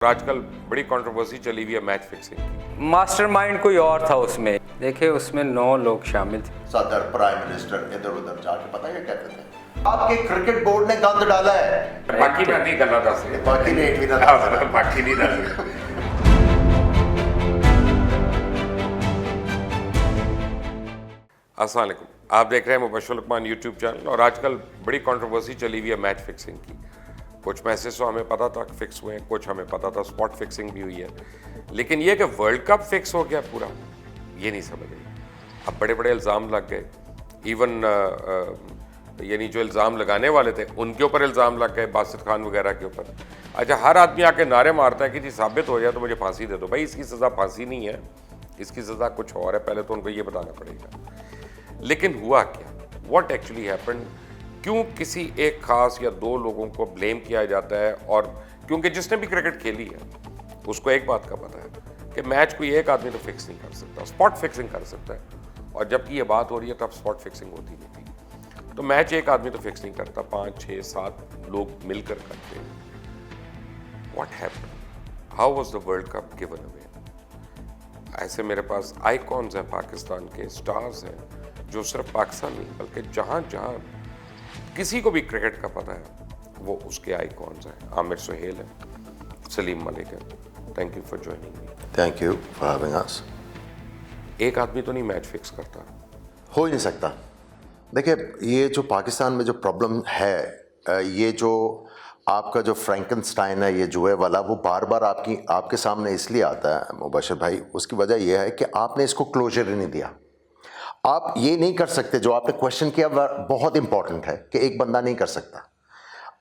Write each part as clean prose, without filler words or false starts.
आजकल बड़ी कंट्रोवर्सी चली हुई है मैच फिक्सिंग की। मास्टरमाइंड कोई और था उसमें। देखिए उसमें 9 लोग शामिल थे। सदर, प्राइम मिनिस्टर इधर उधर जाके पता है क्या कहते थे, आपके क्रिकेट बोर्ड ने गंद डाला है। बाकी मैं नहीं करना दस बाकी ने एक भी ना बाकी नहीं दस। अस्सलाम वालेकुम, आप देख रहे हैं मुबश्शिर लुकमान यूट्यूब चैनल। और आजकल बड़ी कंट्रोवर्सी चली हुई है मैच फिक्सिंग की। कुछ मैचेस तो हमें पता था फिक्स हुए हैं, कुछ हमें पता था स्पॉट फिक्सिंग भी हुई है, लेकिन ये कि वर्ल्ड कप फिक्स हो गया पूरा, ये नहीं समझ आई। अब बड़े बड़े इल्ज़ाम लग गए, इवन यानी जो इल्ज़ाम लगाने वाले थे उनके ऊपर इल्ज़ाम लग गए, बासित खान वगैरह के ऊपर। अच्छा, हर आदमी आके नारे मारता है कि जी साबित हो जाए तो मुझे फांसी दे दो। भाई इसकी सज़ा फांसी नहीं है, इसकी सज़ा कुछ और है, पहले तो उनको ये बताना पड़ेगा। लेकिन हुआ क्या, व्हाट एक्चुअली हैपेंड, क्यों किसी एक खास या दो लोगों को ब्लेम किया जाता है? और क्योंकि जिसने भी क्रिकेट खेली है उसको एक बात का पता है कि मैच कोई एक आदमी तो फिक्स नहीं कर सकता, स्पॉट फिक्सिंग कर सकता है। और जबकि ये बात हो रही है तब स्पॉट फिक्सिंग होती नहीं थी। तो मैच एक आदमी तो फिक्स नहीं करता, 5, 6, 7 लोग मिलकर करते हैं। What happened, how was the world cup given away? ऐसे मेरे पास आइकॉन्स हैं, पाकिस्तान के स्टार्स हैं, जो सिर्फ पाकिस्तान नहीं बल्कि जहाँ जहाँ किसी को भी क्रिकेट का पता है वो उसके आइकॉन्स हैं। आमिर सुहेल है, सलीम मलिक है। Thank you for joining me. Thank you for having us. एक आदमी तो नहीं मैच फिक्स करता, हो ही नहीं सकता। देखिए, ये जो पाकिस्तान में जो प्रॉब्लम है, ये जो आपका जो फ्रैंकनस्टाइन है, ये जुए वाला, वो बार बार आपके सामने इसलिए आता है मुबश्शिर भाई। उसकी वजह यह है कि आपने इसको क्लोजर ही नहीं दिया। आप ये नहीं कर सकते, जो आपने क्वेश्चन किया बहुत इंपॉर्टेंट है कि एक बंदा नहीं कर सकता।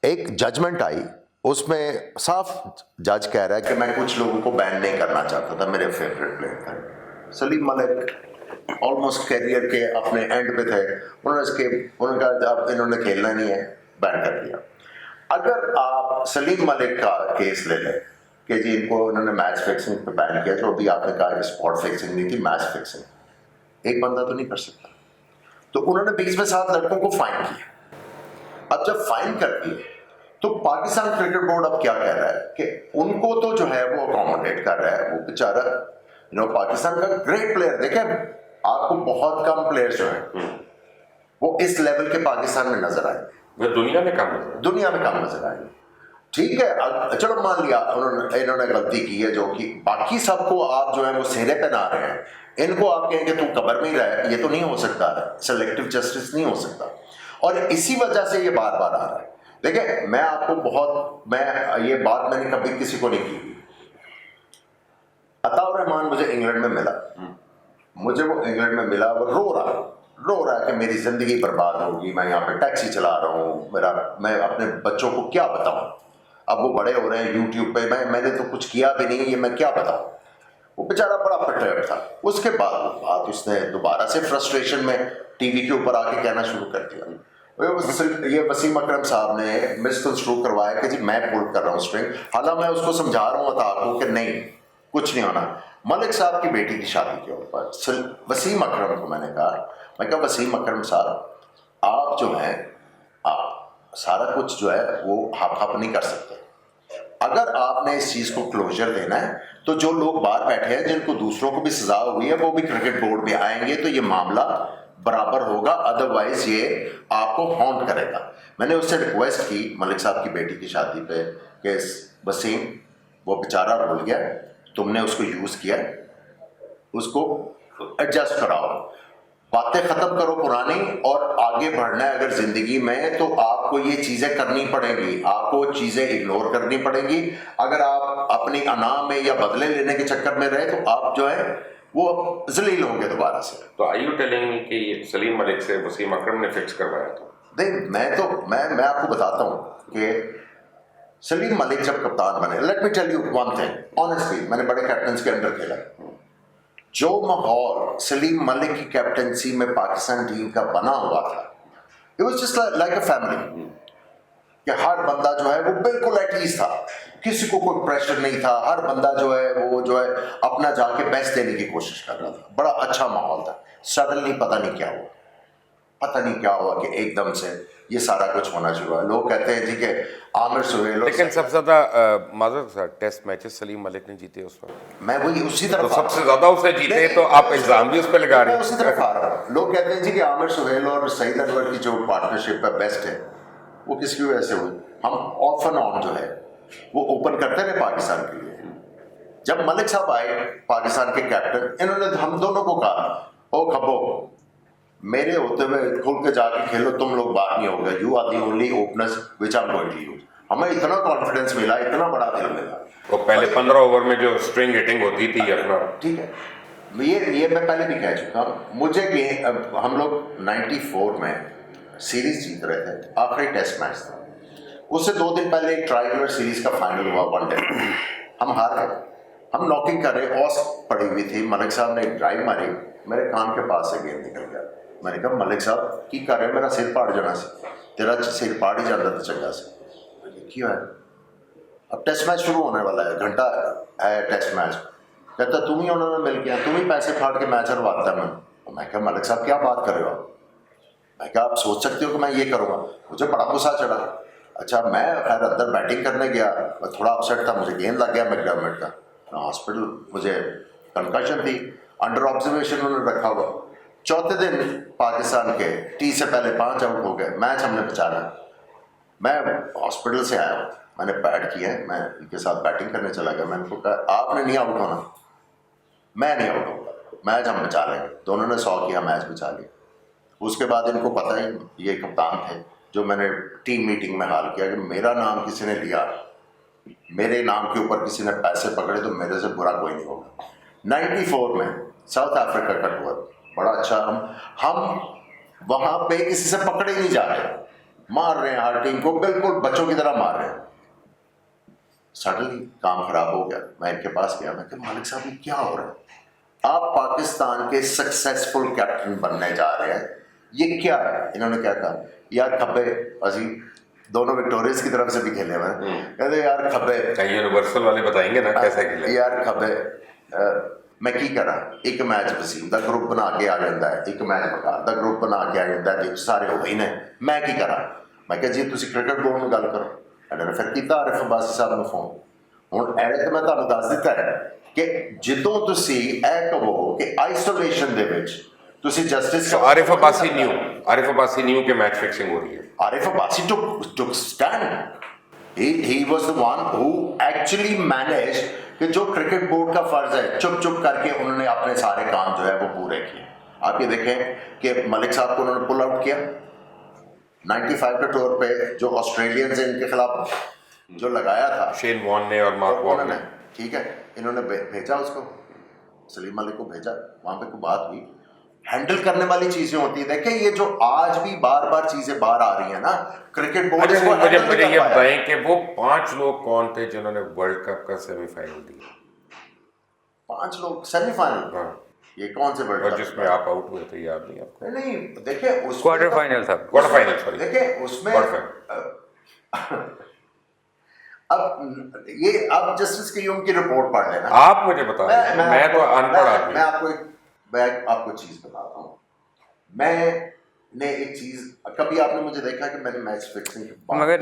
एक जजमेंट आई, उसमें साफ जज कह रहा है कि मैं कुछ लोगों को बैन नहीं करना चाहता था। मेरे फेवरेट प्लेयर थे सलीम मलिक, ऑलमोस्ट कैरियर के अपने एंड पे थे। उन्होंने कहा अब इन्होंने खेलना नहीं है, बैन कर दिया। अगर आप सलीम मलिक का केस ले लें कि जी इनको उन्होंने मैच फिक्सिंग पे बैन किया, जो अभी आपने कहा कि स्पॉट फिक्सिंग नहीं थी, मैच फिक्सिंग, एक बंदा तो नहीं कर सकता। तो उन्होंने 20 में 7 लड़कों को फाइन किया। अब जब फाइन कर दिए तो पाकिस्तान क्रिकेट बोर्ड अब क्या कह रहा है कि उनको तो जो है वो अकोमोडेट कर रहा है। वो बेचारा पाकिस्तान का ग्रेट प्लेयर, देखें आपको बहुत कम प्लेयर्स जो है वो इस लेवल के पाकिस्तान में नजर आए, वो दुनिया में कम नजर आए। ठीक है, चलो मान लिया इन्होंने गलती की है, जो कि बाकी सबको आप जो है वो सेहरे पे ना रहे हैं, इनको आप कहेंगे तू कब्र में ही रहे, ये तो नहीं हो सकता है। सिलेक्टिव जस्टिस नहीं हो सकता, और इसी वजह से ये बार बार आ रहा है। देखिए, मैं आपको ये बात मैंने कभी किसी को नहीं की। अताउर रहमान मुझे इंग्लैंड में मिला, वो रो रहा है कि मेरी जिंदगी बर्बाद होगी, मैं यहाँ पे टैक्सी चला रहा हूँ, मैं अपने बच्चों को क्या बताऊं, अब वो बड़े हो रहे हैं यूट्यूब पे, मैंने तो कुछ किया भी नहीं, ये मैं क्या बताऊं। वो बेचारा बड़ा पर्टर्ब था। उसके बाद उसने दोबारा से फ्रस्ट्रेशन में टीवी के ऊपर आके कहना शुरू कर दिया। ये वसीम अकरम साहब ने मिसकंस्ट्रू करवाया कि जी मैं पुल कर रहा हूँ स्ट्रिंग। हालांकि मैं उसको समझा रहा हूँ अता को कि नहीं, कुछ नहीं होना। मलिक साहब की बेटी की शादी के ऊपर वसीम अकरम को मैंने कहा वसीम अकरम साहब, आप जो है आप सारा कुछ जो है वो हाफ नहीं कर सकते। अगर आपने इस चीज को क्लोजर देना है तो जो लोग बाहर बैठे हैं, जिनको दूसरों को भी सजा हुई है, वो भी क्रिकेट बोर्ड में आएंगे तो ये मामला बराबर होगा, अदरवाइज ये आपको हॉन्ट करेगा। मैंने उससे रिक्वेस्ट की मलिक साहब की बेटी की शादी पे कि वसीम, वो बेचारा भूल गया, तुमने उसको यूज किया, उसको एडजस्ट कराओ, बातें खत्म करो पुरानी, और आगे बढ़ना है अगर जिंदगी में तो आपको ये चीजें करनी पड़ेंगी, आपको चीजें इग्नोर करनी पड़ेंगी। अगर आप अपनी अना में या बदले लेने के चक्कर में रहे तो आप जो है वो जलील होंगे दोबारा से। तो आर यू टेलिंग मी कि सलीम मलिक से वसीम अकरम ने फिक्स करवाया था? नहीं, मैं आपको बताता हूँ कि सलीम मलिक जब कप्तान बने, let me tell you one thing honestly, मैंने बड़े कैप्टन्स के अंदर खेला। जो माहौल सलीम मलिक की कैप्टनसी में पाकिस्तान टीम का बना हुआ था, it was just like a family, कि हर बंदा जो है वो बिल्कुल एट ईज था, किसी को कोई प्रेशर नहीं था, हर बंदा जो है वो जो है अपना जाके बेस्ट देने की कोशिश कर रहा था, बड़ा अच्छा माहौल था। सडनली पता नहीं क्या हुआ कि एकदम से ये सारा कुछ होना शुरू हुआ। लोग कहते हैं जी कि आमिर सुहेल, लेकिन सबसे ज्यादा माजर टेस्ट मैचेस सलीम मलिक ने जीते उस वक्त, मैं वही उसी तो तरफ सबसे ज्यादा उसे जीते, तो आप इल्जाम भी उस पर लगा रहे मैं उसी हैं। तरफ आ रहा हूँ। लोग कहते हैं जी कि आमिर सुहेल और सईद अनवर की जो पार्टनरशिप है बेस्ट है, वो किसकी वजह से हुई? हम ऑफ एंड ऑन जो है वो ओपन करते रहे पाकिस्तान के लिए। जब मलिक साहब आए पाकिस्तान के कैप्टन, इन्होंने हम दोनों को कहा, ओ खबो, मेरे होते हुए खुल के जाके खेलो, तुम लोग बात नहीं होगा, you are the only openers which I am going to use. हमें इतना कॉन्फिडेंस मिला, इतना बड़ा दिल मिला। तो पहले 15 ओवर में जो स्ट्रिंग हिटिंग होती थी अपना, ठीक है, ये मैं पहले भी कह चुका हूँ। मुझे हम लोग 94 में सीरीज जीत रहे थे, आखिरी टेस्ट मैच था, उससे 2 दिन पहले एक ट्राइंगुलर सीरीज का फाइनल हुआ वनडे, हम हार गए। हम नॉकिंग कर रहे, ऑस पड़ी हुई थी, मलिक साहब ने एक ड्राइव मारी, मेरे कान के पास से गेंद निकल गया। मैंने कहा मलिक साहब की कर रहे, मेरा सिर पाड़ जाना से, तेरा सिर पाड़ ही जाता था चंगा से। क्यों है? अब टेस्ट मैच शुरू होने वाला है, घंटा है टेस्ट मैच। कहता तुम ही उन्होंने मिल गया, तुम ही पैसे फाड़ के मैच हरवाता है। मैं कहा मलिक साहब क्या बात कर रहे हो आप? मैं कहा आप सोच सकते हो कि मैं ये करूँगा? मुझे बड़ा गुस्सा चढ़ा। अच्छा, मैं खैर अंदर बैटिंग करने गया, मैं थोड़ा अपसेट था, मुझे गेंद लग गया मैकडर्मिट का, हॉस्पिटल, मुझे कंकशन थी, अंडर ऑब्जर्वेशन उन्होंने रखा हुआ। चौथे दिन पाकिस्तान के टी से पहले 5 आउट हो गए, मैच हमने बचाना। मैं हॉस्पिटल से आया, मैंने बैट किया, मैं इनके साथ बैटिंग करने चला गया। मैंने उनको कहा आपने नहीं आउट होना, मैं नहीं आउट होगा, मैच हम बचा लेंगे। दोनों ने 100 किया, मैच बचा लिया। उसके बाद इनको पता ही, ये कप्तान थे जो मैंने टीम मीटिंग में हाल किया कि मेरा नाम किसी ने लिया, मेरे नाम के ऊपर किसी ने पैसे पकड़े तो मेरे से बुरा कोई नहीं होगा। 94 में साउथ अफ्रीका का टूर, बड़ा अच्छा, हम वहां पे किसी से पकड़े नहीं जा रहे, मार रहे हैं हर टीम को, बिल्कुल बच्चों की तरह मार रहे हैं। सडनली काम खराब हो गया, मैं इनके पास गया, मैं कहा मलिक साहब ये क्या हो रहा है? आप पाकिस्तान के सक्सेसफुल कैप्टन बनने जा रहे हैं, ये क्या है? इन्होंने क्या कहा, यार खब्बे, अजी दोनों विक्टोरियंस की तरफ से भी खेले हुए, कहते यार खब्बे, यूनिवर्सल वाले बताएंगे ना कैसे खेले। यार खब्बे, मैं की करा, एक मैच वसीम दा ग्रुप बना के आ जाता है, एक मैच बकार दा ग्रुप बना के आ जाता है, सारे हो गए ने, मैं की करा? मैं कहा जी तुसी क्रिकेट बोर्ड में गल करो। इन्होंने फिर किया आरिफ अब्बासी साहब ने फोन। हुण ऐरे तो मैं तुहानू दस दिता है कि जदों तुसी ऐ कहो कि आइसोलेशन दे विच तुसी जस्टिस, आरिफ अब्बासी न्यू के मैच फिक्सिंग हो रही है। Arif Abbasi took stand. He was the one who actually managed कि जो क्रिकेट बोर्ड का फर्ज है, चुप चुप करके उन्होंने अपने सारे काम जो है वो पूरे किए। आप ये देखें कि मलिक साहब को उन्होंने पुल आउट किया 95 के टूर पे, जो ऑस्ट्रेलियंस इनके खिलाफ जो लगाया था शेन वॉर्न ने और मार्क वॉर्न ने, ठीक है, इन्होंने भेजा उसको, सलीम मलिक को भेजा, वहां पे कोई बात हुई। हैंडल करने वाली चीजें होती है। देखिए ये जो आज भी बार बार चीजें बाहर आ रही है ना, क्रिकेट बोर्ड मुझे ये बताएं कि वो 5 लोग कौन थे जिन्होंने वर्ल्ड कप का सेमीफाइनल दिया? 5 लोग सेमीफाइनल? हाँ, ये कौन से वर्ल्ड कप जिसमें आप आउट हुए थे, याद नहीं आपको? नहीं, देखिए उस क्वार्टर फाइनल था, क्वार्टर फाइनल, सॉरी। देखिए उसमें अब जस्टिस की उनकी रिपोर्ट पढ़ लेना। आप मुझे बता रहे, मैं तो अनपढ़ आदमी। मैं आपको चीज बताता हूँ। मैंने एक चीज, कभी आपने मुझे देखा कि मैंने मैच फिक्सिंग, मगर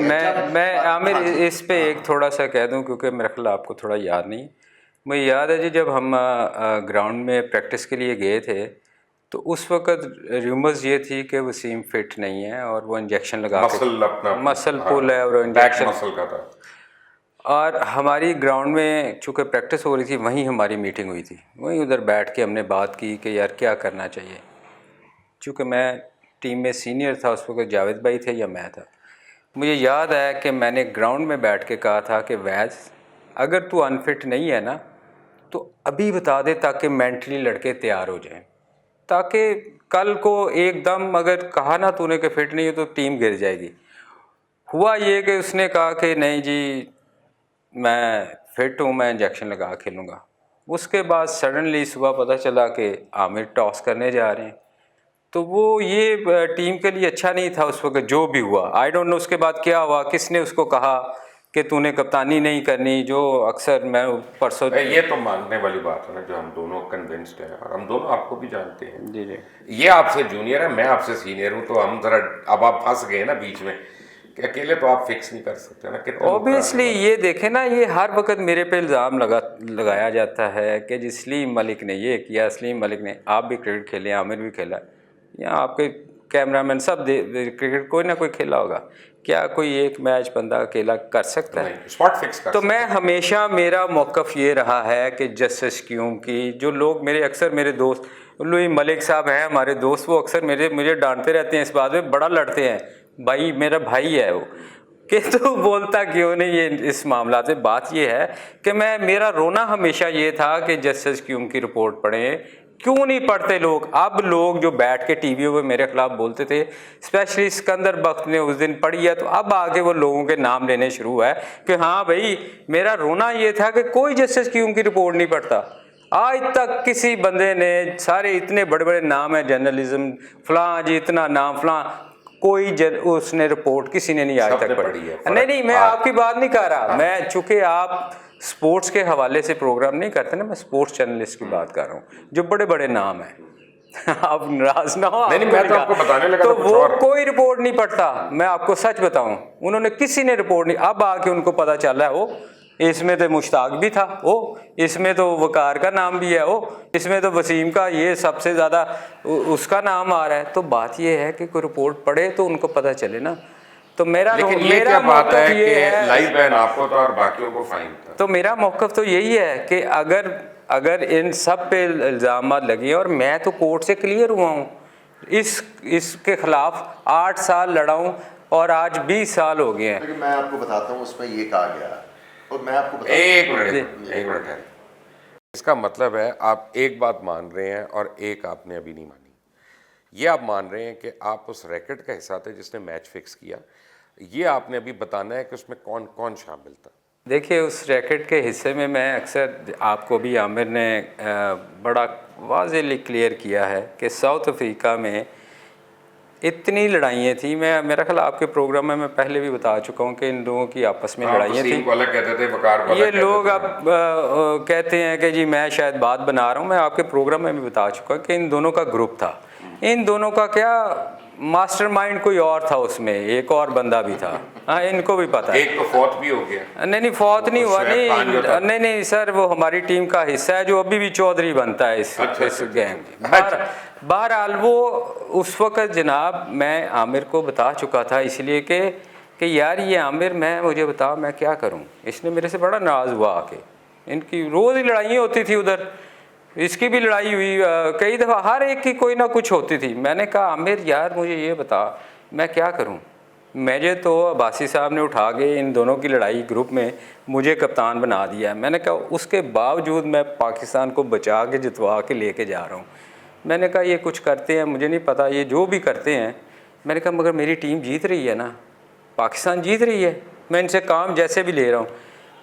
मैं आमिर इस पे एक थोड़ा सा कह दूं, क्योंकि मेरा ख्याल आपको थोड़ा याद नहीं। मुझे याद है जी, जब हम ग्राउंड में प्रैक्टिस के लिए गए थे तो उस वक्त र्यूमर्स ये थी कि वसीम फिट नहीं है और वो इंजेक्शन लगा के, मसल पुल है और इंजेक्शन मसल का था। और हमारी ग्राउंड में चूँकि प्रैक्टिस हो रही थी, वहीं हमारी मीटिंग हुई थी, वहीं उधर बैठ के हमने बात की कि यार क्या करना चाहिए। चूँकि मैं टीम में सीनियर था, उस वक्त जावेद भाई थे या मैं था, मुझे याद है कि मैंने ग्राउंड में बैठ के कहा था कि वैज़ अगर तू अनफिट नहीं है ना तो अभी बता दे, ताकि मेंटली लड़के तैयार हो जाएं, ताकि कल को एकदम अगर कहा ना तूने कि फिट नहीं हो तो टीम गिर जाएगी। हुआ ये कि उसने कहा कि नहीं जी मैं फिट हूँ, मैं इंजेक्शन लगा खेलूँगा। उसके बाद सडनली सुबह पता चला कि आमिर टॉस करने जा रहे हैं, तो वो ये टीम के लिए अच्छा नहीं था उस वक्त जो भी हुआ। आई डोंट नो उसके बाद क्या हुआ, किसने उसको कहा कि तूने कप्तानी नहीं करनी, जो अक्सर मैं परसों ये तो मानने वाली बात है ना, जो हम दोनों कन्विंस्ड हैं और हम दोनों आपको भी जानते हैं। जी जी ये आपसे जूनियर है, मैं आपसे सीनियर हूँ, तो हम जरा अब आप फंस गए ना बीच में कि अकेले तो आप फिक्स नहीं कर सकते ना। कितने ऑब्वियसली ये देखें ना, ये हर वक्त मेरे पे इल्ज़ाम लगाया जाता है कि जी सलीम मलिक ने ये किया, सलीम मलिक ने, आप भी क्रिकेट खेले, आमिर भी खेला, या आपके कैमरामैन सब क्रिकेट कोई ना कोई खेला होगा, क्या कोई एक मैच बंदा अकेला कर सकता है? स्पॉट फिक्स कर तो मैं हमेशा, मेरा मौक़िफ़ ये रहा है कि जस्टिस क्यूम की, जो लोग मेरे दोस्त लुई मलिक साहब हैं हमारे दोस्त, वो अक्सर मुझे डांटते रहते हैं इस बात में, बड़ा लड़ते हैं, भाई मेरा भाई है वो, कि तो बोलता क्यों नहीं ये इस मामला से। बात ये है कि मेरा रोना हमेशा ये था कि जस्टिस क्यूम की रिपोर्ट पढ़ें, क्यों नहीं पढ़ते लोग? अब लोग जो बैठ के टीवी पे मेरे खिलाफ बोलते थे, स्पेशली सिकंदर बख्त ने उस दिन पढ़ी है, तो अब आके वो लोगों के नाम लेने शुरू हुआ है कि हाँ भाई, मेरा रोना ये था कि कोई जस्टिस क्यूम की रिपोर्ट नहीं पढ़ता। आज तक किसी बंदे ने, सारे इतने बड़े बड़े नाम है जर्नलिज्म, फलां जी इतना नाम फलां, कोई उसने रिपोर्ट किसी ने नहीं आज तक पढ़ी है। नहीं, मैं आपकी बात नहीं कर रहा, मैं चूंकि आप स्पोर्ट्स के हवाले से प्रोग्राम नहीं करते ना, मैं स्पोर्ट्स जर्नलिस्ट की बात कर रहा हूँ, जो बड़े बड़े नाम हैं। आप नाराज ना हो। नहीं, मैं तो आपको बताने लगा तो था वो कोई रिपोर्ट नहीं पढ़ता, मैं आपको सच बताऊं, उन्होंने किसी ने रिपोर्ट नहीं, अब आके उनको पता चल रहा है, वो इसमें तो मुश्ताक भी था, वो इसमें तो वकार का नाम भी है, वो इसमें तो वसीम का ये सबसे ज़्यादा उसका नाम आ रहा है। तो बात ये है कि कोई रिपोर्ट पढ़े तो उनको पता चले ना। तो लेकिन ये क्या बात है कि लाइव बैन आपको तो और बाकियों को फाइन था। तो मेरा मौक़िफ़ तो यही है कि अगर इन सब पे इल्ज़ाम लगे, और मैं तो कोर्ट से क्लियर हुआ हूँ, इसके खिलाफ 8 साल लड़ा हूँ और आज 20 साल हो गए हैं। लेकिन मैं आपको बताता हूँ उसमें ये कहा गया, और मैं आपको एक मिनट है। इसका मतलब है आप एक बात मान रहे हैं और एक आपने अभी नहीं मानी। ये आप मान रहे हैं कि आप उस रैकेट का हिस्सा थे जिसने मैच फिक्स किया, ये आपने अभी बताना है कि उसमें कौन कौन शामिल था। देखिए, उस रैकेट के हिस्से में मैं अक्सर, आपको भी आमिर ने बड़ा वाज़ेहली क्लियर किया है कि साउथ अफ्रीका में इतनी लड़ाइयाँ थी। मेरा ख्याल आपके प्रोग्राम में मैं पहले भी बता चुका हूँ कि इन लोगों की आपस में लड़ाइयाँ थी। अलग कहते थे, वकार ये लोग अब कहते हैं कि जी मैं शायद बात बना रहा हूँ, मैं आपके प्रोग्राम में भी बता चुका कि इन दोनों का ग्रुप था। इन दोनों का क्या मास्टरमाइंड कोई और था, उसमें एक और बंदा भी था। हाँ, इनको भी पता है। एक तो फौत भी हो गया। नहीं, फौत नहीं हुआ, नहीं सर, वो हमारी टीम का हिस्सा है जो अभी भी चौधरी बनता है इस गैंग। बहरहाल वो उस वक़्त जनाब मैं आमिर को बता चुका था, इसलिए कि यार ये आमिर, मुझे बता मैं क्या करूं। इसने मेरे से बड़ा नाराज़ हुआ आके, इनकी रोज़ ही लड़ाइयाँ होती थी उधर, इसकी भी लड़ाई हुई कई दफ़ा, हर एक की कोई ना कुछ होती थी। मैंने कहा आमिर यार मुझे ये बता मैं क्या करूं। मुझे तो अब्बासी साहब ने उठा के इन दोनों की लड़ाई ग्रुप में मुझे कप्तान बना दिया। मैंने कहा उसके बावजूद मैं पाकिस्तान को बचा के जितवा के लेके जा रहा हूँ। मैंने कहा ये कुछ करते हैं, मुझे नहीं पता ये जो भी करते हैं। मैंने कहा मगर मेरी टीम जीत रही है ना, पाकिस्तान जीत रही है, मैं इनसे काम जैसे भी ले रहा हूँ।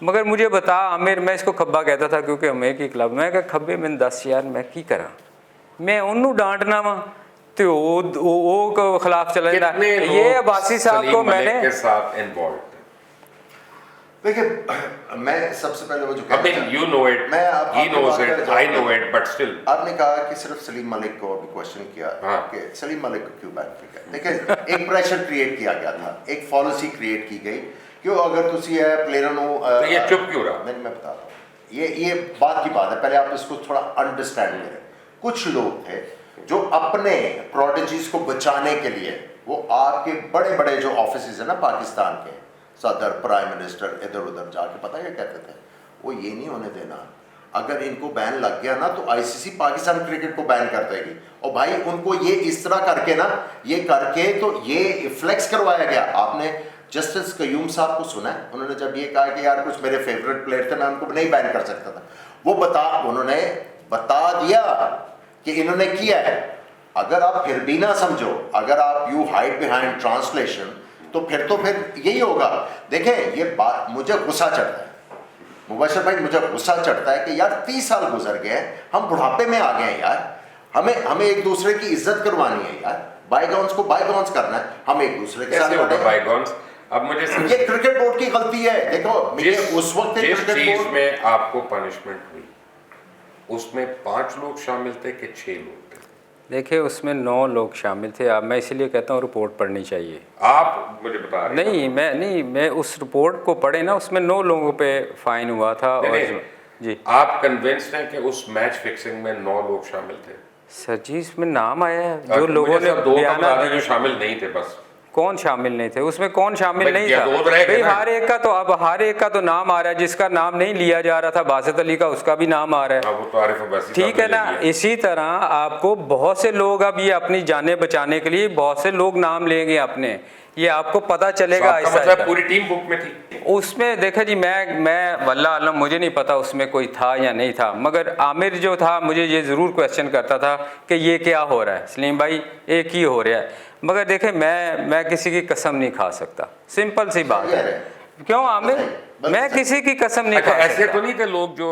मगर मुझे बता आमिर, मैं इसको खब्बा कहता था क्योंकि हमें की क्लब, मैं कहा खब्बे मैंने दस यार मैं की करा, मैं उन्होंने डांटना वा तो वो खिलाफ चला जाता। ये अब्बासी साहब को मैंने के साथ इन्वॉल्व। देखिए मैं सबसे पहले वो जो you know it, he knows it, I know it, but still आपने कहा कि सिर्फ सलीम मलिक को अभी क्वेश्चन किया कि सलीम मलिक को क्यों बैन किया। देखिए एक प्रेशर क्रिएट किया गया था, एक पॉलिसी क्रिएट की गई क्यों अगर तुसी है प्लेयर नो तो ये चुप क्यों रहा। मैं बताता हूँ, ये बात की बात है, पहले आप इसको थोड़ा अंडरस्टैंड करें। कुछ लोग थे जो अपने प्रोडिजीज को बचाने के लिए वो आपके बड़े बड़े जो ऑफिस है ना पाकिस्तान के, सदर, प्राइम मिनिस्टर, इधर उधर जाके पता है क्या कहते थे, वो ये नहीं होने देना, अगर इनको बैन लग गया ना तो आईसीसी पाकिस्तान क्रिकेट को बैन कर देगी। और भाई उनको ये इस तरह करके ना, ये करके तो ये फ्लेक्स करवाया गया। आपने जस्टिस कयूम साहब को सुना है, उन्होंने जब ये कहा कि यार कुछ मेरे फेवरेट प्लेयर थे मैं उनको नहीं बैन कर सकता था, उन्होंने बता दिया कि इन्होंने किया है। अगर आप फिर भी ना समझो, अगर आप यू हाइड बिहाइंड ट्रांसलेशन, तो फिर यही होगा। देखें ये बात मुझे गुस्सा चढ़ता है मुबशर भाई, मुझे गुस्सा चढ़ता है कि यार 30 साल गुजर गए हैं, हम बुढ़ापे में आ गए हैं यार, हमें एक दूसरे की इज्जत करवानी है यार, बायगॉन्स को बायगॉन्स करना है, हम एक दूसरे के साथ बायगॉन्स। अब मुझे ये क्रिकेट बोर्ड की गलती है। देखो उस वक्त जिस क्रिकेट चीज बोर्ड में आपको पनिशमेंट हुई उसमें 5 लोग शामिल थे कि 6 लोग थे? देखिए उसमें 9 लोग शामिल थे। अब मैं इसलिए कहता हूँ रिपोर्ट पढ़नी चाहिए। आप मुझे बता रहे हैं नहीं, मैं उस रिपोर्ट को पढ़े ना, उसमें 9 लोगों पे फाइन हुआ था। नहीं, और जी आप कन्विंस्ड हैं कि उस मैच फिक्सिंग में 9 लोग शामिल थे? सर जी, इसमें नाम आया है जो मुझे लोगों ने सब 2 बयान बता दें जो शामिल नहीं थे बस। कौन शामिल नहीं थे उसमें? कौन शामिल भाई, नहीं या था? 2 रह गए भाई ना। हर एक का तो नाम आ रहा है। जिसका नाम नहीं लिया जा रहा था बासित अली का, उसका भी नाम आ रहा है। वो तो आरिफ अब्बासी ठीक है ना। इसी तरह आपको बहुत से लोग अब ये अपनी जानें बचाने के लिए बहुत से लोग नाम लेंगे अपने, ये आपको पता चलेगा। आपका मतलब पूरी टीम बुक में थी? उसमें देखा जी, मैं वल्लाह आलम, मुझे नहीं पता उसमें कोई था या नहीं था, मगर आमिर जो था मुझे ये ज़रूर क्वेश्चन करता था कि ये क्या हो रहा है सलीम भाई, एक ही हो रहा है। मगर देखे मैं किसी की कसम नहीं खा सकता, सिंपल सी बात है। क्यों आमिर? मैं किसी की कसम नहीं खा सकता। ऐसे तो नहीं थे लोग जो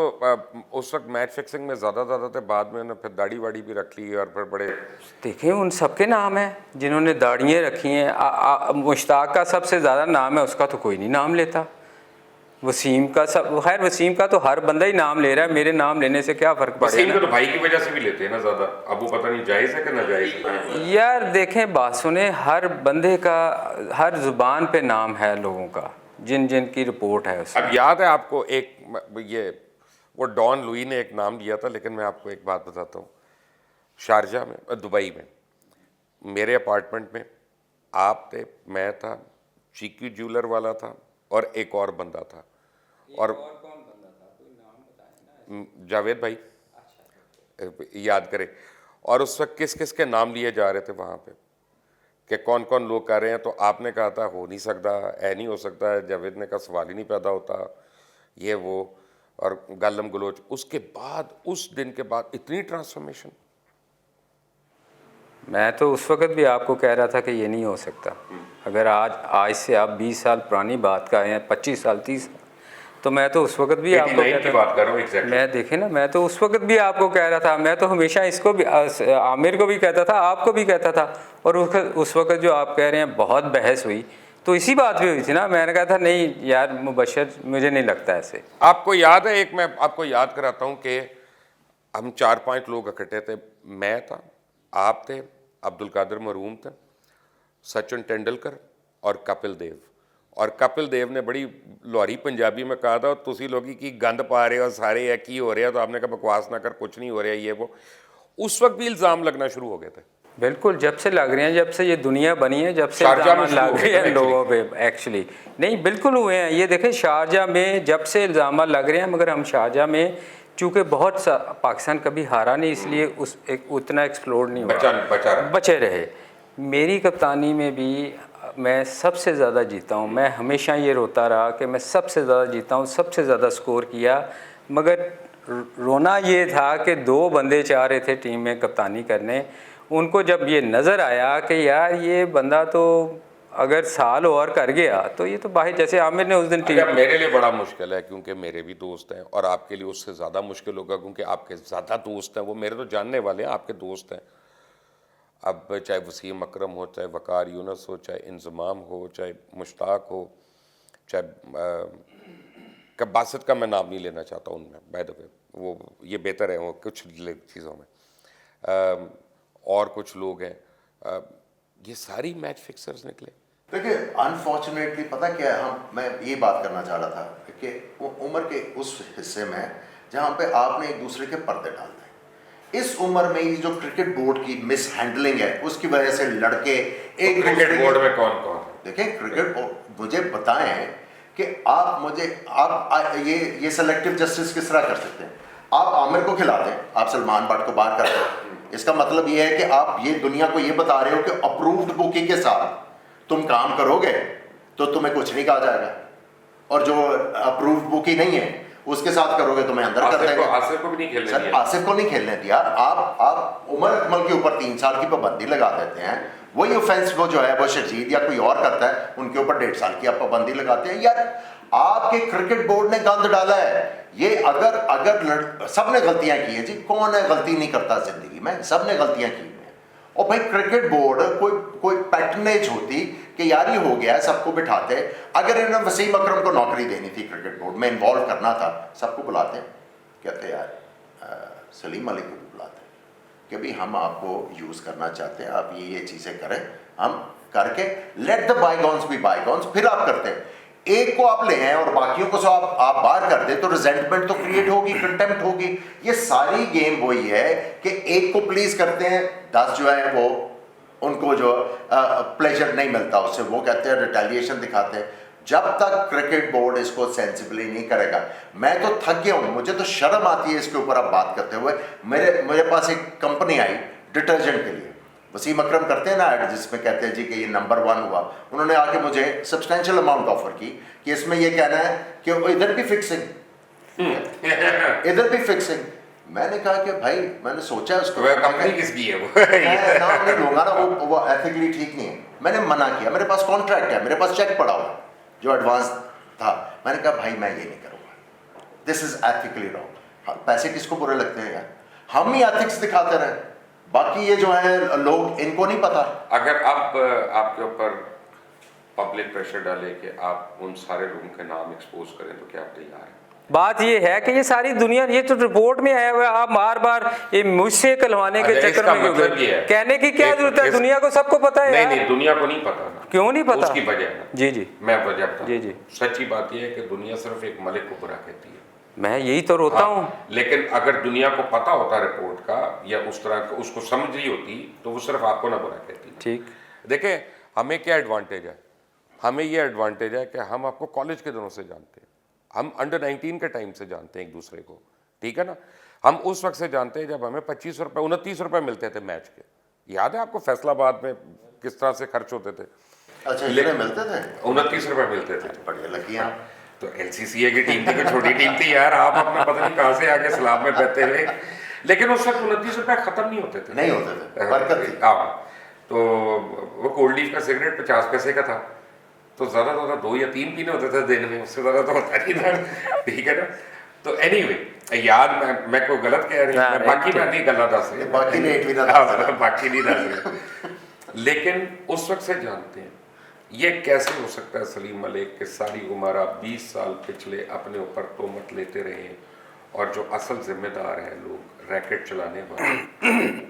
उस वक्त मैच फिक्सिंग में ज़्यादा थे, बाद में उन्होंने फिर दाढ़ी वाड़ी भी रख ली और फिर बड़े। देखिए उन सबके नाम हैं जिन्होंने दाढ़ियाँ रखी हैं। मुश्ताक का सबसे ज़्यादा नाम है, उसका तो कोई नहीं नाम लेता। वसीम का खैर वसीम का तो हर बंदा ही नाम ले रहा है, मेरे नाम लेने से क्या फ़र्क पड़ेगा? वसीम को तो भाई की वजह से भी लेते हैं ना ज़्यादा। अब वो पता नहीं जायज़ है कि नाजायज़ है। यार देखें, बात सुने, हर बंदे का हर ज़ुबान पे नाम है लोगों का, जिन जिन की रिपोर्ट है उसमें। अब याद है आपको ये वो डॉन लुई ने एक नाम लिया था, लेकिन मैं आपको एक बात बताता हूँ। शारजा में, दुबई में, मेरे अपार्टमेंट में आप थे, मैं था, चीकी ज्वेलर वाला था और एक और बंदा था। और कौन बंदा था? कोई नाम बताएं ना। जावेद भाई, याद करें। और उस वक्त किस किस के नाम लिए जा रहे थे वहाँ पे कि कौन कौन लोग कर रहे हैं, तो आपने कहा था हो नहीं सकता, नहीं हो सकता है। जावेद ने कहा सवाल ही नहीं पैदा होता, ये वो, और गालम गलोच। उसके बाद उस दिन के बाद इतनी ट्रांसफॉर्मेशन। मैं तो उस वक्त भी आपको कह रहा था कि ये नहीं हो सकता। अगर आज से आप 20 साल पुरानी बात का हैं, 25 साल 30, तो मैं तो उस वक्त भी आपको की बात कर रहा हूँ exactly। मैं देखे ना, मैं तो उस वक्त भी आपको कह रहा था। मैं तो हमेशा इसको भी आमिर को भी कहता था, आपको भी कहता था। और उस वक्त जो आप कह रहे हैं बहुत बहस हुई, तो इसी बात पे हुई थी ना। मैंने कहा था नहीं यार मुबशर, मुझे नहीं लगता ऐसे। आपको याद है, एक मैं आपको याद कराता हूँ कि हम 4-5 लोग इकट्ठे थे। मैं था, आप थे, अब्दुल कादिर मरूम थे, सचिन तेंदुलकर और कपिल देव। और कपिल देव ने बड़ी लोहारी पंजाबी में कहा था, तुसी लोगी की गंद पा रहे हो सारे, या की हो रहा है? तो आपने कहा बकवास ना कर, कुछ नहीं हो रहा है, ये वो। उस वक्त भी इल्ज़ाम लगना शुरू हो गए थे। बिल्कुल, जब से लग रहे हैं, जब से ये दुनिया बनी है, जब से इल्ज़ाम लग रहे हैं लोगों पे। एक्चुअली नहीं, बिल्कुल हुए हैं। ये देखें शारजा में जब से इल्ज़ाम लग रहे हैं, मगर हम शारजा में चूँकि बहुत पाकिस्तान कभी हारा नहीं, इसलिए उतना एक्सप्लोर नहीं हुआ, बचे रहे। मेरी कप्तानी में भी मैं सबसे ज़्यादा जीता हूँ। मैं हमेशा ये रोता रहा कि मैं सबसे ज़्यादा जीता हूँ, सबसे ज़्यादा स्कोर किया। मगर रोना ये था कि 2 बंदे चाह रहे थे टीम में कप्तानी करने। उनको जब ये नज़र आया कि यार ये बंदा तो अगर साल और कर गया तो ये तो बाहर, जैसे आमिर ने उस दिन टीम। मेरे लिए बड़ा मुश्किल है क्योंकि मेरे भी दोस्त हैं, और आपके लिए उससे ज़्यादा मुश्किल होगा क्योंकि आपके ज़्यादा दोस्त हैं। वो मेरे तो जानने वाले हैं, आपके दोस्त हैं। अब चाहे वसीम अकरम हो, चाहे वकार यूनुस हो, चाहे इंजमाम हो, चाहे मुश्ताक हो, चाहे बासित का मैं नाम नहीं लेना चाहता उनमें, बाय द वे, वो ये बेहतर है वो कुछ चीज़ों में। और कुछ लोग हैं, ये सारी मैच फिक्सर्स निकले। देखिए अनफॉर्चुनेटली पता क्या है, मैं ये बात करना चाह रहा था कि उम्र के उस हिस्से में जहाँ पे आपने एक दूसरे के पर्दे डाल दें, इस उम्र में ये जो क्रिकेट बोर्ड की मिस हैंडलिंग है, उसकी वजह से लड़के एक क्रिकेट बोर्ड में कौन कौन है? देखें क्रिकेट बोर्ड, मुझे बताएं कि आप ये सेलेक्टिव जस्टिस किस तरह कर सकते हैं? आप आमिर को खिला दें, आप सलमान भट्ट को बाहर कर दें, इसका मतलब ये है कि आप ये दुनिया को ये बता रहे हो कि अप्रूव्ड बुकी के साथ तुम काम करोगे तो तुम्हें कुछ नहीं कहा जाएगा, और जो अप्रूव्ड बुकी नहीं है उसके साथ करोगे तो मैं अंदर कर देंगे। आसिफ को भी नहीं खेलने दिया। आसिफ को नहीं खेलने दिया। आप उमर अकमल के ऊपर 3 साल की पाबंदी लगा देते हैं। वही ऑफेंस वो जो है वो शर्जीद या कोई और करता है, उनके ऊपर 1.5 साल की आप पाबंदी लगाते हैं। यार आपके क्रिकेट बोर्ड ने गंद डाला है। ये अगर सबने गलतियां की हैं जी, कौन है गलती नहीं करता जिंदगी में, सबने गलतियां की हैं। और भाई क्रिकेट बोर्ड कोई पैटर्नेज होती कि यार ये हो गया है, सबको बिठाते, अगर इन्होंने वसीम अकरम को नौकरी देनी थी क्रिकेट बोर्ड में, इन्वॉल्व करना था, सबको बुलाते, कहते यार सलीम मलिक को भी बुलाते कि भाई हम आपको यूज़ करना चाहते हैं, आप ये चीज़ें करें, हम करके let the bygones be bygones, फिर आप करते हैं। एक को आप ले आए और बाकियों को आप बाहर कर दे तो रिजेंटमेंट तो क्रिएट होगी, कंटेम्प्ट होगी। ये सारी गेम वही है कि एक को प्लीज करते हैं, 10 जो है वो उनको जो प्लेजर नहीं मिलता उससे, वो कहते हैं रिटेलिएशन दिखाते हैं। जब तक क्रिकेट बोर्ड इसको सेंसिबली नहीं करेगा, मैं तो थक गया हूँ, मुझे तो शर्म आती है इसके ऊपर अब बात करते हुए। मेरे पास एक कंपनी आई डिटर्जेंट के लिए, वसीम अकरम करते हैं ना ऐड, जिसमें कहते हैं जी कि ये नंबर 1 हुआ। उन्होंने आके मुझे सब्सटेंशियल अमाउंट ऑफर की कि इसमें ये कहना है कि इधर भी फिक्सिंग, इधर भी फिक्सिंग। मैंने कहा कि भाई मैंने सोचा उसको कंपनी किसकी है वो मैं नाम नहीं लूंगा ना, वो एथिकली ठीक नहीं है। मैंने मना किया, मेरे पास कॉन्ट्रैक्ट है, मेरे पास चेक पड़ा हुआ जो एडवांस था। मैंने कहा भाई मैं ये नहीं करूँगा, दिस इज एथिकली रॉन्ग। पैसे किसको बुरे लगते हैं यार, हम ही एथिक्स दिखाते रहे, बाकी ये जो है लोग, इनको नहीं पता। अगर अब आपके ऊपर पब्लिक प्रेशर डाले कि आप उन सारे लोगों के नाम एक्सपोज करें तो क्या आप तैयार हैं? बात ये है कि ये सारी दुनिया, ये तो रिपोर्ट में आया हुआ है, आप बार बार ये मुझसे कहलवाने के चक्कर में क्यों मतलब गए? कहने की क्या जरूरत है, दुनिया को सबको पता है। नहीं, दुनिया को नहीं पता ना। क्यों नहीं पता? उसकी वजह है। जी मैं वजह बताऊं। जी सच्ची बात यह है कि दुनिया सिर्फ एक मलिक को बुरा कहती है। मैं यही तो रोता हूँ। लेकिन अगर दुनिया को पता होता रिपोर्ट का, या उस तरह का उसको समझ रही होती, तो वो सिर्फ आपको ना बुरा कहती। ठीक, देखें हमें क्या एडवांटेज है, हमें ये एडवांटेज है कि हम आपको कॉलेज के दिनों से जानते हैं, हम अंडर 19 के टाइम से जानते हैं एक दूसरे को, ठीक है ना। हम उस वक्त से जानते हैं जब हमें 25 रुपये 29 रुपये मिलते थे मैच के। याद है आपको फैसलाबाद में किस तरह से खर्च होते थे? अच्छा, इतने मिलते थे? 29 रुपये मिलते थे। बढ़िया लगी आप। तो एलसीसीए की टीम थी, कोई छोटी टीम थी यार, आप अपना पता नहीं कहाँ से आके सलाब में बैठते हुए। लेकिन उस वक्त 29 रुपये खत्म नहीं होते थे, नहीं होते थे, बरकत थी। तो वो कोल्ड लीफ का सिगरेट 50 पैसे का था, तो ज़्यादा 2 या 3 पीने होते थे दिन में, उससे ज़्यादा तो होता नहीं था, ठीक है ना। तो एनीवे याद मैं कोई गलत कह रही हूँ, बाकी मैं नहीं गलत दस रही, बाकी नहीं दस। लेकिन उस वक्त से जानते हैं ये कैसे हो सकता है सलीम मलिक के सारी उम्र आप 20 साल पिछले अपने ऊपर तोहमत लेते रहे, और जो असल जिम्मेदार हैं लोग रैकेट चलाने वाले,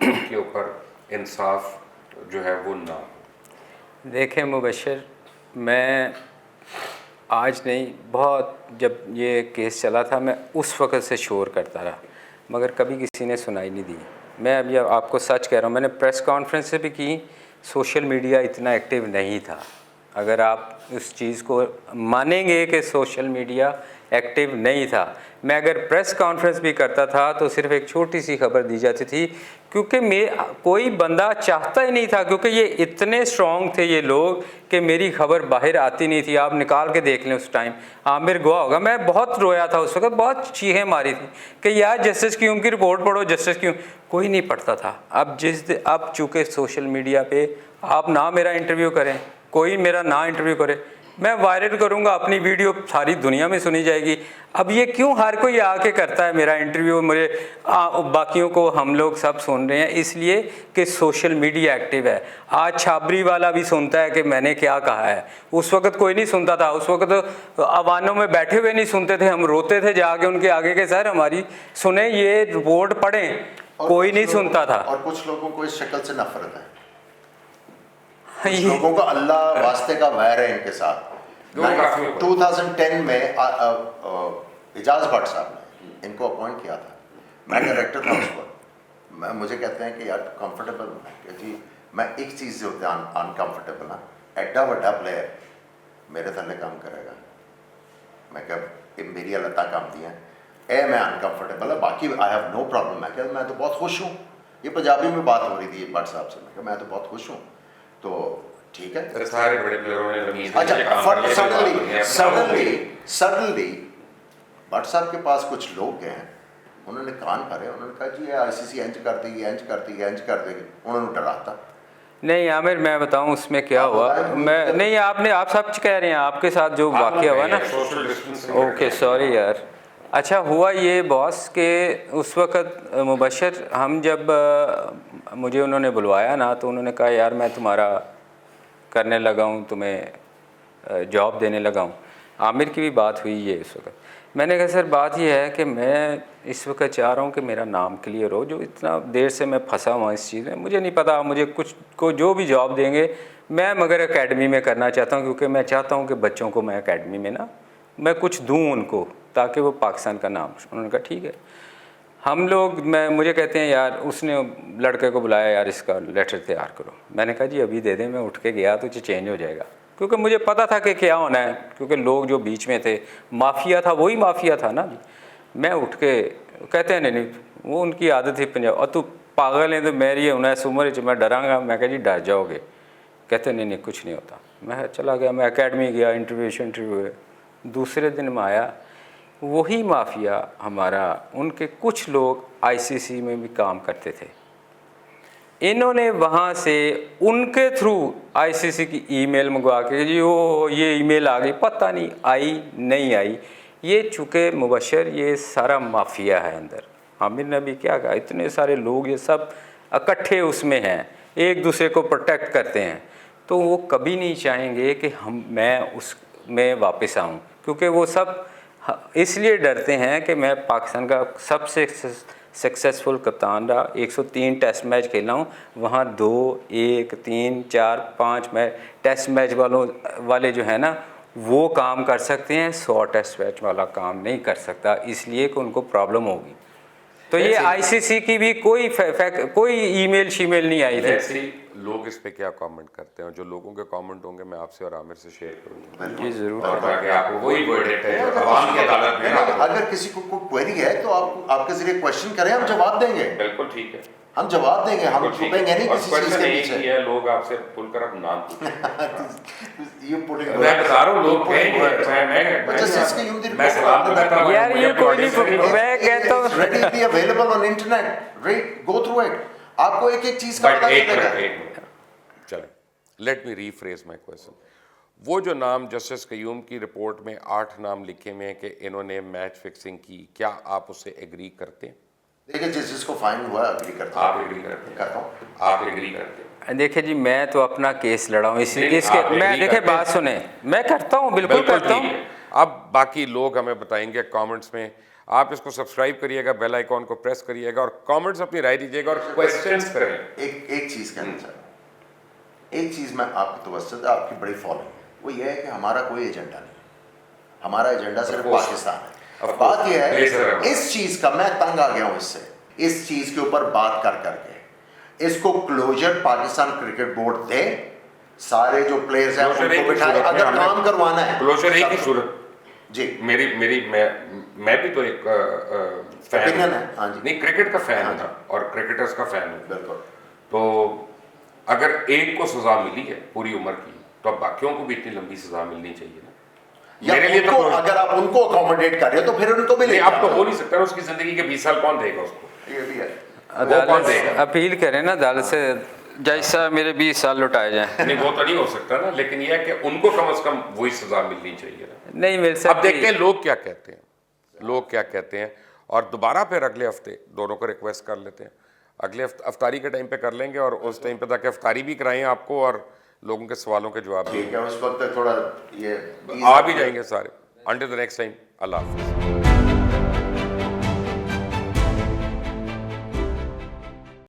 उनके ऊपर इंसाफ जो है वो ना हो। देखें मुबशर, मैं आज नहीं, बहुत जब ये केस चला था मैं उस वक़्त से शोर करता रहा, मगर कभी किसी ने सुनाई नहीं दी। मैं अभी आपको सच कह रहा हूँ, मैंने प्रेस कॉन्फ्रेंस से भी की, सोशल मीडिया इतना एक्टिव नहीं था। अगर आप उस चीज़ को मानेंगे कि सोशल मीडिया एक्टिव नहीं था, मैं अगर प्रेस कॉन्फ्रेंस भी करता था तो सिर्फ एक छोटी सी खबर दी जाती थी, क्योंकि कोई बंदा चाहता ही नहीं था, क्योंकि ये इतने स्ट्रॉन्ग थे ये लोग कि मेरी खबर बाहर आती नहीं थी। आप निकाल के देख लें, उस टाइम आमिर गवाह होगा, मैं बहुत रोया था उस वक्त, बहुत चीखें मारी थी कि यार जस्टिस क्यों की रिपोर्ट पढ़ो, जस्टिस क्यों, कोई नहीं पढ़ता था। अब चूँकि सोशल मीडिया पे आप ना मेरा इंटरव्यू करें, कोई मेरा ना इंटरव्यू करे, मैं वायरल करूंगा, अपनी वीडियो सारी दुनिया में सुनी जाएगी। अब ये क्यों हर कोई आके करता है मेरा इंटरव्यू, मुझे बाकियों को हम लोग सब सुन रहे हैं, इसलिए कि सोशल मीडिया एक्टिव है। आज छाबरी वाला भी सुनता है कि मैंने क्या कहा है, उस वक्त कोई नहीं सुनता था, उस वक्त अवानों में बैठे हुए नहीं सुनते थे, हम रोते थे जाके उनके आगे के सर हमारी सुने, ये रिपोर्ट पढ़ें, कोई नहीं सुनता था। और कुछ लोगों को इस शक्ल से नफरत है, कुछ लोगों का अल्लाह वास्ते का वैर है इनके साथ। 2010 में इजाज भट्ट साहब ने इनको अपॉइंट किया था, मैं डायरेक्टर था उस वक्त। मुझे कहते हैं कि यार कंफर्टेबल कि जी मैं एक चीज़ से होता है अनकंफर्टेबल ना, एड्डा वड्डा प्लेयर मेरे थल्ले काम करेगा, मैं क्या मेरी अल्लाह काम दिया है, मैं अनकंफर्टेबल है, बाकी आई हैव नो प्रॉब्लम। मैं क्या, मैं तो बहुत खुश हूँ। ये पंजाबी में बात हो रही थी भट्ट साहब से, मैं क्या मैं तो बहुत खुश हूँ, तो ठीक है। सारे बड़े प्लेयरों ने अच्छा, सडनली भट्ट साहब के पास कुछ लोग गए हैं, उन्होंने कान भरे, उन्होंने कहा जी आईसीसी इंज कर देगी, इंज कर देगी, इंज कर देगी, उन्होंने डराता। नहीं आमिर, मैं बताऊं उसमें क्या हुआ, मैं नहीं, आप सब कह रहे हैं आपके साथ जो वाकया हुआ ना, ओके सॉरी यार। अच्छा हुआ ये बॉस के उस वक़्त मुबशर, हम जब मुझे उन्होंने बुलवाया ना, तो उन्होंने कहा यार मैं तुम्हारा करने लगा हूँ, तुम्हें जॉब देने लगा हूँ। आमिर की भी बात हुई है इस वक्त। मैंने कहा सर बात यह है कि मैं इस वक्त चाह रहा हूँ कि मेरा नाम क्लियर हो, जो इतना देर से मैं फंसा हुआ इस चीज़ में, मुझे नहीं पता मुझे कुछ को जो भी जॉब देंगे मैं मगर एकेडमी में करना चाहता हूँ, क्योंकि मैं चाहता हूँ कि बच्चों को मैं एकेडमी में ना मैं कुछ दूँ उनको, ताकि वो पाकिस्तान का नाम। उन्होंने कहा ठीक है। हम लोग मुझे कहते हैं यार, उसने लड़के को बुलाया, यार इसका लेटर तैयार करो। मैंने कहा जी अभी दे दें। मैं उठ के गया तो चेंज हो जाएगा, क्योंकि मुझे पता था कि क्या होना है, क्योंकि लोग जो बीच में थे, माफिया था, वही माफिया था ना जी। मैं उठ के कहते हैं नहीं, वो उनकी आदत थी पंजाब, और तू पागल है तो मेरी होना इस उम्र मैं डरांगा। मैं कहा जी डर जाओगे। कहते नहीं कुछ नहीं होता। मैं चला गया, मैं एकेडमी गया, इंटरव्यू हुए। दूसरे दिन में आया वही माफिया हमारा, उनके कुछ लोग आईसीसी में भी काम करते थे। इन्होंने वहाँ से उनके थ्रू आईसीसी की ईमेल मंगवा के जी वो ये ईमेल आ गई, पता नहीं आई नहीं आई। ये चूँकि मुबशर ये सारा माफिया है अंदर। आमिर ने भी क्या कहा, इतने सारे लोग ये सब इकट्ठे उसमें हैं, एक दूसरे को प्रोटेक्ट करते हैं, तो वो कभी नहीं चाहेंगे कि मैं उसमें वापस आऊँ, क्योंकि वो सब इसलिए डरते हैं कि मैं पाकिस्तान का सबसे सक्सेसफुल कप्तान रहा। 103 टेस्ट मैच खेला हूँ, वहाँ 2, 1, 3, 4, 5 मैच टेस्ट मैच वाले जो है ना वो काम कर सकते हैं, 100 टेस्ट मैच वाला काम नहीं कर सकता, इसलिए कि उनको प्रॉब्लम होगी। तो ये आईसीसी की भी कोई ईमेल शीमेल नहीं आई थी। लोग इस पे क्या कमेंट करते हैं, जो लोगों के कमेंट होंगे मैं आपसे और आमिर से शेयर करूंगा जी जरूर। और ताकि आपको वही वर्डिक्ट है जो अवाम की अदालत में ना। अगर किसी को कोई क्वेरी है तो आप आपके जरिए क्वेश्चन करें, हम जवाब देंगे। बिल्कुल ठीक है, हम जवाब देंगे, हम छुपेंगे नहीं किसी चीज के पीछे। ये लोग आपसे खुलकर अब नाम पूछें। ये पुटिंग मैं बता रहा हूं लोग मैं सवाल करता हूं यार, ये कोई नहीं, मैं कहता हूं readily available on internet, right, go through it, आपको एक एक चीज का पता चलेगा। चलें, let me rephrase my question. वो जो नाम जस्टिस कयूम की रिपोर्ट में 8 नाम लिखे हुए हैं कि इन्होंने मैच फिक्सिंग की, क्या आप उससे एग्री करते हैं? देखिए जिसको फाइन हुआ एग्री करता हूं। आप एग्री करते हैं? करता हूं। आप एग्री करते हैं? देखिए जी, मैं तो अपना केस लड़ा हूँ इसके मैं देखिए बात सुने, मैं करता हूँ, बिल्कुल करता हूँ। अब बाकी लोग हमें बताएंगे कमेंट्स में। आप इसको सब्सक्राइब करिएगा, बेल आइकॉन को प्रेस करिएगा और कमेंट्स अपनी राय दीजिएगा और क्वेश्चंस करें। एक चीज कहना चाहता हूं, एक चीज मैं आपकी तवज्जो, आपकी बड़ी फॉलोइंग है, वो ये है कि हमारा कोई एजेंडा नहीं, हमारा एजेंडा सिर्फ पाकिस्तान है। बात यह है, इस चीज का मैं तंग आ गया हूं इससे, इस चीज के ऊपर बात कर करके इसको क्लोजर पाकिस्तान क्रिकेट बोर्ड दे, सारे जो प्लेयर्स हैं उनको बिठाए, अगर काम करवाना है क्लोजर एक ही सूरत जी। मैं भी तो एक फैन है, हाँ जी, नहीं क्रिकेट का फैन हूं और क्रिकेटर्स का फैन हूं, बिल्कुल। तो अगर एक को सजा मिली है पूरी उम्र की, तो अब बाकियों को भी इतनी लंबी सजा मिलनी चाहिए ना। मेरे लिए तो अगर आप उनको अकोमोडेट कर रहे हो तो फिर उनको भी ले, आप तो हो नहीं सकता ना, उसकी जिंदगी के 20 साल कौन देगा उसको? ये भी है, अदालत अपील करें ना अदालत से, जज साहब मेरे 20 साल लौटाए जाएं। नहीं वो तो नहीं हो सकता ना, लेकिन यह है कि उनको कम से कम वही सजा मिलनी चाहिए ना। नहीं मिल सकती। अब देखते हैं लोग क्या कहते हैं, लोग क्या कहते हैं, और दोबारा फिर अगले हफ्ते दोनों को रिक्वेस्ट कर लेते हैं, अगले अफ्तारी के टाइम पे कर लेंगे और उस टाइम पे ताकि अफ्तारी भी कराएं आपको और लोगों के सवालों के जवाब भी। ठीक है, उस वक्त थोड़ा ये आ भी जाएंगे सारे। अंटिल द नेक्स्ट टाइम, अल्लाह हाफ़िज़।